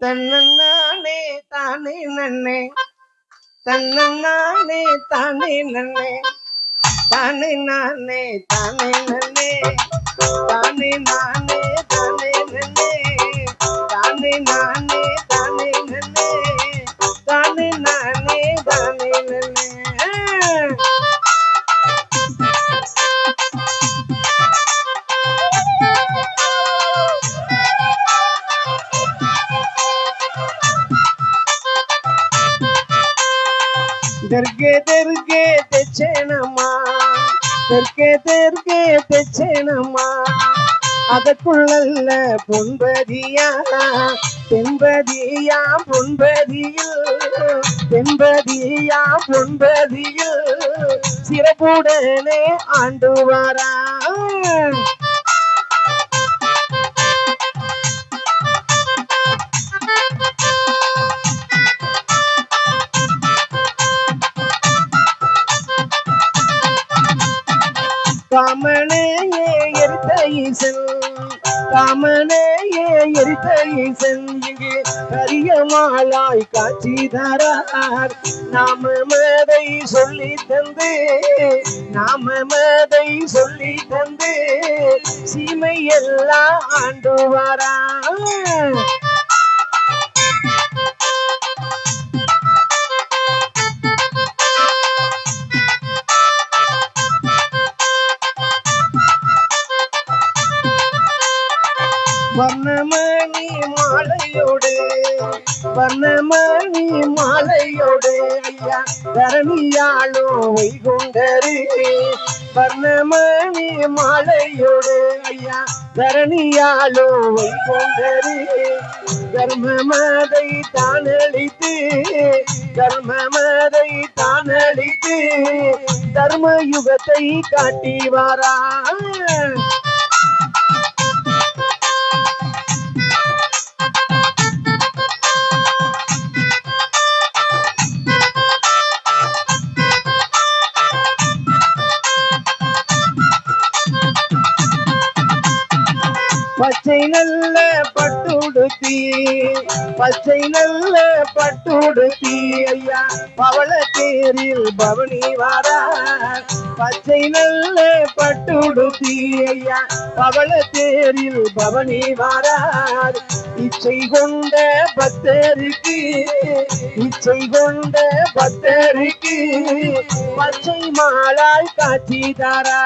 தன்னே தானே நன்னே தன்னே தானே நன்னே தானே நானே தானே நன்னே தானே நானே தானே நன்னே தானே நானே தானே நன்னே தானே நானே தானே நன்னே दरगे दरगे तेचेनम्मा दरगे दरगे तेचेनम्मा அதற்குள்ள பொன்பதியா தென்பதியா பொன்பதியில் தென்பதியா பொன்பதியில் சிறப்புடனே ஆண்டு வாரா காமனையே எரித்த ஈசன் காமனையே எரித்த ஈசன் இங்கு கரியமாலாய் காட்சி தரார் நாமமதை சொல்லி தந்து நாமமதை சொல்லி தந்து சீமை எல்லாம் ஆண்டு வாரார் வர்ணமணி மாலையோடு வர்ணமணி மாலையோடு ஐயா தரணியாளோ வைகுண்டரு வர்ணமணி மாலையோடு ஐயா தரணியாளோ வைகுண்டரு கர்மமதை தானளித்து கர்மமதை தானளித்து தர்மயுகத்தை காட்டி வாரா பச்சை நல்ல பட்டுடுத்தி பச்சை நல்ல பட்டுடுத்தி ஐயா பவள தேரில் பவனி வாரார் பச்சை நல்ல பட்டுடுத்தி ஐயா பவள தேரில் பவனி வாரார் இச்சை கொண்ட பக்தருக்கு இச்சை கொண்ட பக்தருக்கு பச்சை மாலாய் காட்சி தாரா